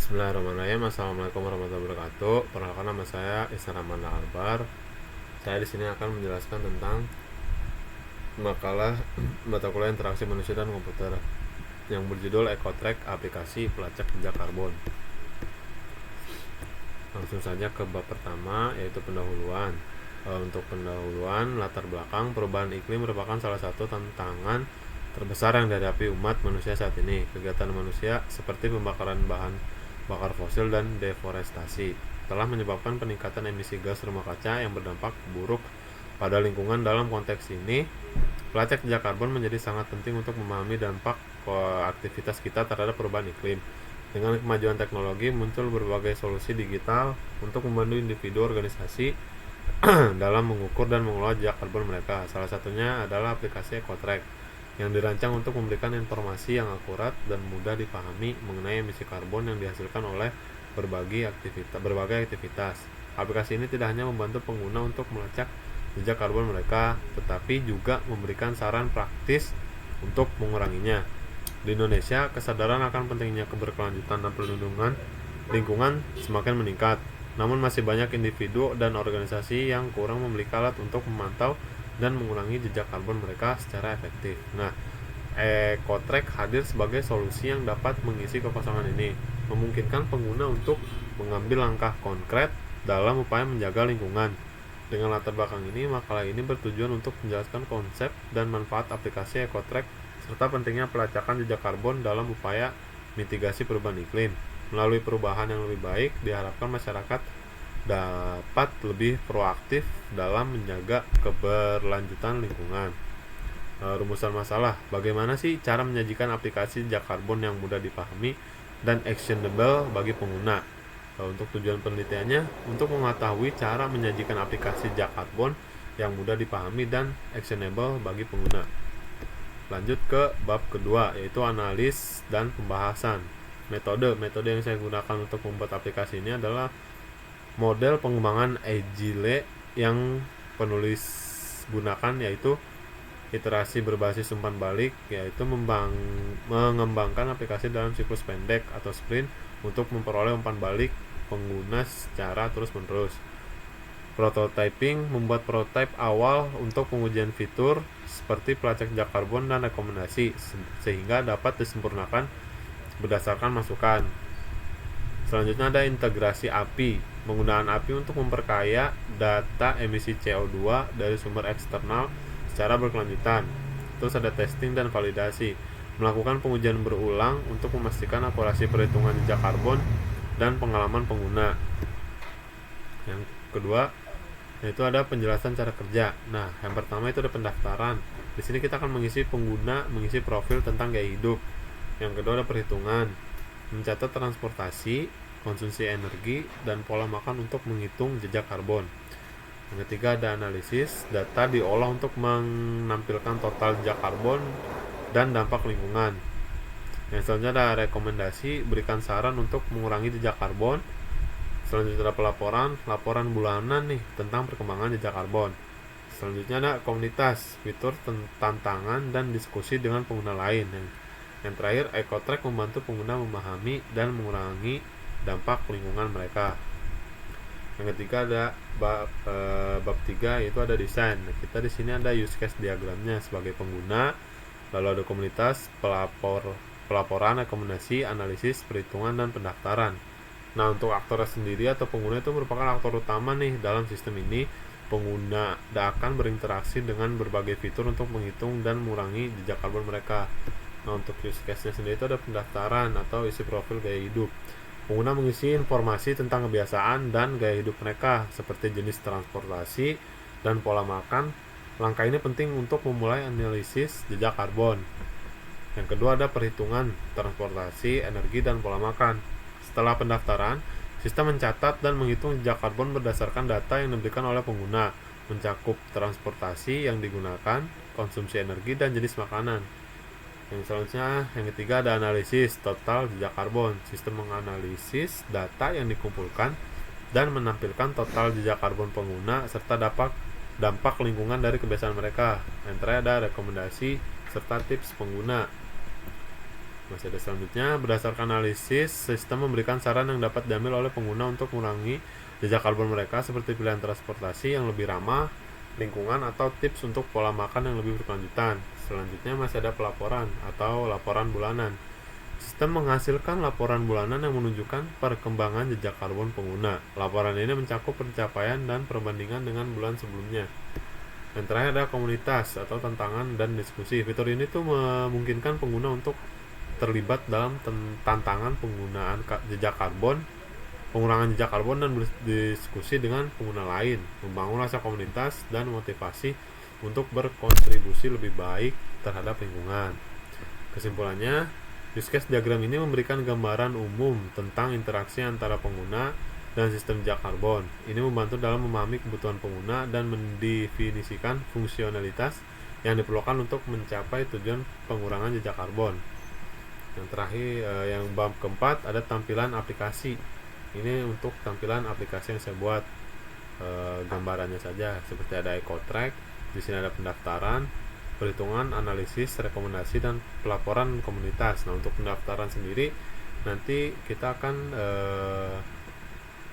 Bismillahirrahmanirrahim. Assalamualaikum warahmatullahi wabarakatuh. Perkenalkan, nama saya Ihsan Rahman Akbar. Saya di sini akan menjelaskan tentang makalah mata kuliah interaksi manusia dan komputer yang berjudul Ecotrack aplikasi pelacak jejak karbon. Langsung saja ke bab pertama, yaitu pendahuluan. Untuk pendahuluan, latar belakang perubahan iklim merupakan salah satu tantangan terbesar yang dihadapi umat manusia saat ini. Kegiatan manusia seperti pembakaran bahan bakar fosil dan deforestasi telah menyebabkan peningkatan emisi gas rumah kaca yang berdampak buruk pada lingkungan. Dalam konteks ini, pelacak jejak karbon menjadi sangat penting untuk memahami dampak aktivitas kita terhadap perubahan iklim. Dengan kemajuan teknologi, muncul berbagai solusi digital untuk membantu individu organisasi dalam mengukur dan mengelola jejak karbon mereka. Salah satunya adalah aplikasi Ecotrack yang dirancang untuk memberikan informasi yang akurat dan mudah dipahami mengenai emisi karbon yang dihasilkan oleh berbagai aktivitas. Aplikasi ini tidak hanya membantu pengguna untuk melacak jejak karbon mereka, tetapi juga memberikan saran praktis untuk menguranginya. Di Indonesia, kesadaran akan pentingnya keberkelanjutan dan perlindungan lingkungan semakin meningkat. Namun masih banyak individu dan organisasi yang kurang memiliki alat untuk memantau dan mengurangi jejak karbon mereka secara efektif. Nah, Ecotrack hadir sebagai solusi yang dapat mengisi kekosongan ini, memungkinkan pengguna untuk mengambil langkah konkret dalam upaya menjaga lingkungan. Dengan latar belakang ini, makalah ini bertujuan untuk menjelaskan konsep dan manfaat aplikasi Ecotrack serta pentingnya pelacakan jejak karbon dalam upaya mitigasi perubahan iklim. Melalui perubahan yang lebih baik, diharapkan masyarakat dapat lebih proaktif dalam menjaga keberlanjutan lingkungan. Rumusan masalah: bagaimana sih cara menyajikan aplikasi jejak karbon yang mudah dipahami dan actionable bagi pengguna? Untuk tujuan penelitiannya, untuk mengetahui cara menyajikan aplikasi jejak karbon yang mudah dipahami dan actionable bagi pengguna. Lanjut ke bab kedua, yaitu analis dan pembahasan. Metode yang saya gunakan untuk membuat aplikasi ini adalah model pengembangan Agile yang penulis gunakan, yaitu iterasi berbasis umpan balik, yaitu mengembangkan aplikasi dalam siklus pendek atau sprint untuk memperoleh umpan balik pengguna secara terus-menerus. Prototyping, membuat prototipe awal untuk pengujian fitur seperti pelacak jejak karbon dan rekomendasi sehingga dapat disempurnakan berdasarkan masukan. Selanjutnya ada integrasi API, penggunaan API untuk memperkaya data emisi CO2 dari sumber eksternal secara berkelanjutan. Terus ada testing dan validasi, melakukan pengujian berulang untuk memastikan akurasi perhitungan jejak karbon dan pengalaman pengguna. Yang kedua, yaitu ada penjelasan cara kerja. Nah, yang pertama itu ada pendaftaran. Di sini kita akan mengisi profil tentang gaya hidup. Yang kedua ada perhitungan, mencatat transportasi, konsumsi energi, dan pola makan untuk menghitung jejak karbon. Yang ketiga ada analisis, data diolah untuk menampilkan total jejak karbon dan dampak lingkungan. Yang selanjutnya ada rekomendasi, berikan saran untuk mengurangi jejak karbon. Selanjutnya ada laporan bulanan nih tentang perkembangan jejak karbon. Selanjutnya ada komunitas, fitur, tantangan, dan diskusi dengan pengguna lain. Yang terakhir, Ecotrack membantu pengguna memahami dan mengurangi dampak lingkungan mereka. Yang ketiga ada bab 3, yaitu ada desain. Nah, kita di sini ada use case diagramnya sebagai pengguna, lalu ada komunitas, pelaporan, rekomendasi, analisis, perhitungan, dan pendaftaran. Nah, untuk aktor sendiri atau pengguna itu merupakan aktor utama nih dalam sistem ini. Pengguna akan berinteraksi dengan berbagai fitur untuk menghitung dan mengurangi jejak karbon mereka. Nah, untuk use case-nya sendiri itu ada pendaftaran atau isi profil gaya hidup. Pengguna mengisi informasi tentang kebiasaan dan gaya hidup mereka, seperti jenis transportasi dan pola makan. Langkah ini penting untuk memulai analisis jejak karbon. Yang kedua ada perhitungan transportasi, energi, dan pola makan. Setelah pendaftaran, sistem mencatat dan menghitung jejak karbon berdasarkan data yang diberikan oleh pengguna, mencakup transportasi yang digunakan, konsumsi energi, dan jenis makanan. Yang selanjutnya, yang ketiga ada analisis total jejak karbon. Sistem menganalisis data yang dikumpulkan dan menampilkan total jejak karbon pengguna serta dampak lingkungan dari kebiasaan mereka. Yang terakhir ada rekomendasi serta tips pengguna. Masih ada selanjutnya, berdasarkan analisis, sistem memberikan saran yang dapat diambil oleh pengguna untuk mengurangi jejak karbon mereka seperti pilihan transportasi yang lebih ramah lingkungan atau tips untuk pola makan yang lebih berkelanjutan. Selanjutnya masih ada pelaporan atau laporan bulanan. Sistem menghasilkan laporan bulanan yang menunjukkan perkembangan jejak karbon pengguna. Laporan ini mencakup pencapaian dan perbandingan dengan bulan sebelumnya. Yang terakhir ada komunitas atau tantangan dan diskusi. Fitur ini tuh memungkinkan pengguna untuk terlibat dalam tantangan penggunaan jejak karbon, pengurangan jejak karbon, dan berdiskusi dengan pengguna lain, membangun rasa komunitas dan motivasi untuk berkontribusi lebih baik terhadap lingkungan. Kesimpulannya, use case diagram ini memberikan gambaran umum tentang interaksi antara pengguna dan sistem jejak karbon. Ini membantu dalam memahami kebutuhan pengguna dan mendefinisikan fungsionalitas yang diperlukan untuk mencapai tujuan pengurangan jejak karbon. Yang terakhir, yang bab keempat ada tampilan aplikasi. Ini untuk tampilan aplikasi yang saya buat, gambarannya saja seperti ada EcoTrack. Di sini ada pendaftaran, perhitungan, analisis, rekomendasi, dan pelaporan komunitas. Nah, untuk pendaftaran sendiri nanti kita akan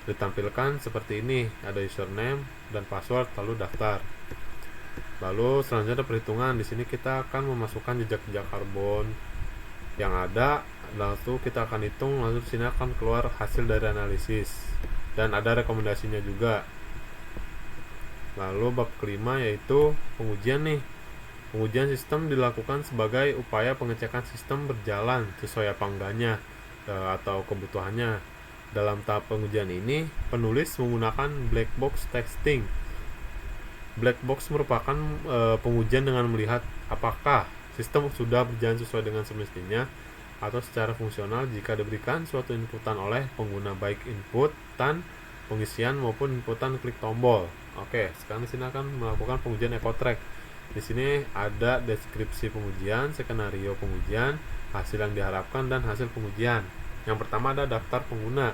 ditampilkan seperti ini, ada username dan password lalu daftar. Lalu selanjutnya ada perhitungan. Di sini kita akan memasukkan jejak karbon yang ada, lalu kita akan hitung, lalu di sini akan keluar hasil dari analisis dan ada rekomendasinya juga. Lalu bab kelima yaitu pengujian nih. Pengujian sistem dilakukan sebagai upaya pengecekan sistem berjalan sesuai apa enggaknya atau kebutuhannya. Dalam tahap pengujian ini, penulis menggunakan black box testing. Black box merupakan pengujian dengan melihat apakah sistem sudah berjalan sesuai dengan semestinya atau secara fungsional jika diberikan suatu inputan oleh pengguna, baik inputan pengisian maupun inputan klik tombol. Oke, sekarang di sini akan melakukan pengujian EcoTrack. Di sini ada deskripsi pengujian, skenario pengujian, hasil yang diharapkan, dan hasil pengujian. Yang pertama ada daftar pengguna.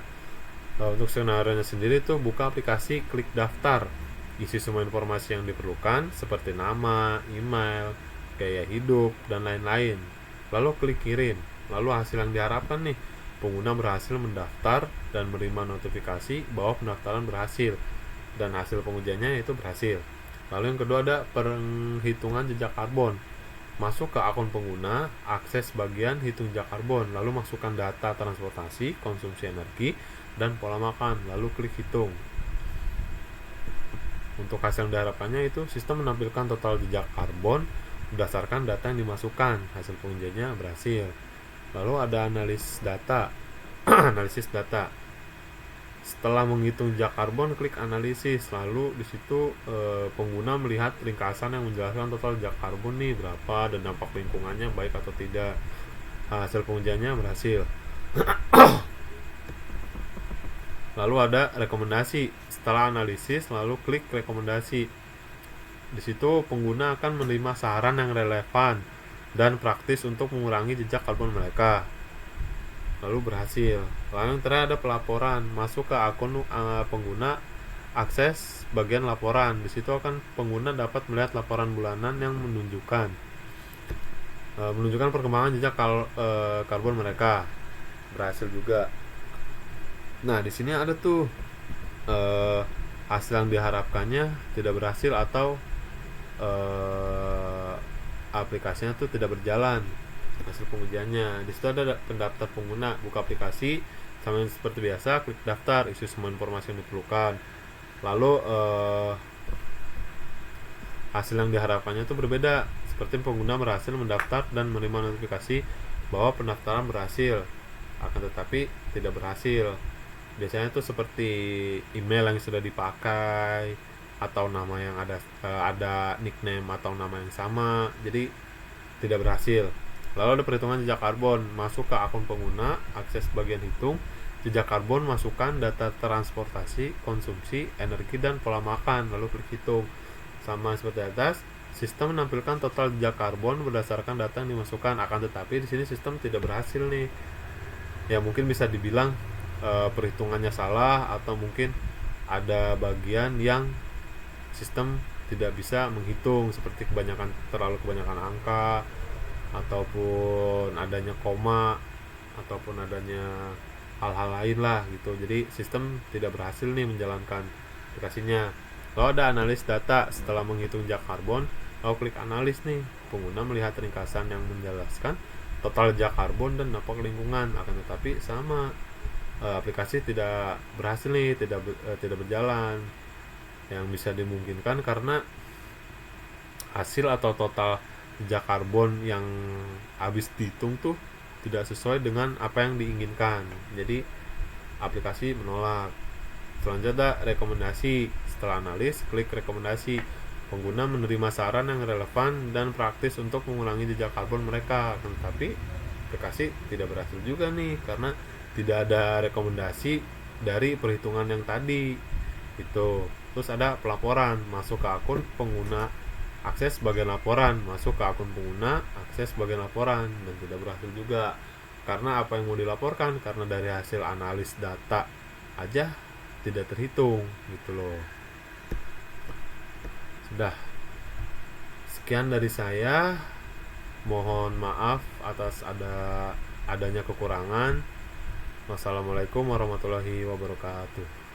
Untuk skenario-nya sendiri tuh buka aplikasi, klik daftar, isi semua informasi yang diperlukan seperti nama, email, gaya hidup, dan lain-lain. Lalu klik kirim. Lalu hasil yang diharapkan nih, pengguna berhasil mendaftar dan menerima notifikasi bahwa pendaftaran berhasil dan hasil pengujiannya itu berhasil. Lalu yang kedua ada penghitungan jejak karbon. Masuk ke akun pengguna, akses bagian hitung jejak karbon, lalu masukkan data transportasi, konsumsi energi, dan pola makan, lalu klik hitung. Untuk hasil yang diharapkannya itu sistem menampilkan total jejak karbon berdasarkan data yang dimasukkan, hasil pengujiannya berhasil. Lalu ada analisis data. Analisis data. Setelah menghitung jejak karbon, klik analisis. Lalu di situ pengguna melihat ringkasan yang menjelaskan total jejak karbon nih berapa dan dampak lingkungannya baik atau tidak. Hasil pengujiannya berhasil. Lalu ada rekomendasi. Setelah analisis, lalu klik rekomendasi. Di situ pengguna akan menerima saran yang relevan dan praktis untuk mengurangi jejak karbon mereka. Lalu berhasil. Lalu yang terakhir ada pelaporan. Masuk ke akun pengguna, akses bagian laporan. Di situ akan pengguna dapat melihat laporan bulanan yang menunjukkan perkembangan jejak karbon mereka. Berhasil juga. Nah, di sini ada tuh hasil yang diharapkannya tidak berhasil atau aplikasinya tuh tidak berjalan hasil pengujiannya. Di situ ada pendaftar pengguna, buka aplikasi, sama seperti biasa, klik daftar, isi semua informasi yang diperlukan. Lalu hasil yang diharapkannya itu berbeda, seperti pengguna berhasil mendaftar dan menerima notifikasi bahwa pendaftaran berhasil, akan tetapi tidak berhasil. Biasanya itu seperti email yang sudah dipakai atau nama yang ada nickname atau nama yang sama, jadi tidak berhasil. Lalu ada perhitungan jejak karbon. Masuk ke akun pengguna, akses bagian hitung jejak karbon, masukkan data transportasi, konsumsi, energi, dan pola makan, lalu klik hitung. Sama seperti atas, sistem menampilkan total jejak karbon berdasarkan data yang dimasukkan, akan tetapi di sini sistem tidak berhasil nih. Ya mungkin bisa dibilang perhitungannya salah, atau mungkin ada bagian yang sistem tidak bisa menghitung, seperti terlalu kebanyakan angka ataupun adanya koma ataupun adanya hal-hal lain lah gitu. Jadi sistem tidak berhasil nih menjalankan aplikasinya. Kalau ada analis data setelah menghitung jejak karbon, lalu klik analis nih, pengguna melihat ringkasan yang menjelaskan total jejak karbon dan dampak lingkungan. Akan tetapi sama, aplikasi tidak berhasil nih, tidak berjalan. Yang bisa dimungkinkan karena hasil atau total jejak karbon yang habis dihitung tuh tidak sesuai dengan apa yang diinginkan. Jadi aplikasi menolak. Selanjutnya rekomendasi. Setelah analis, klik rekomendasi. Pengguna menerima saran yang relevan dan praktis untuk mengurangi jejak karbon mereka. Tetapi aplikasi tidak berhasil juga nih karena tidak ada rekomendasi dari perhitungan yang tadi. Itu. Terus ada pelaporan, masuk ke akun pengguna, akses bagian laporan, masuk ke akun pengguna, akses bagian laporan, dan tidak berhasil juga. Karena apa yang mau dilaporkan, karena dari hasil analis data aja tidak terhitung gitu loh. Sudah, sekian dari saya. Mohon maaf atas adanya kekurangan. Wassalamualaikum warahmatullahi wabarakatuh.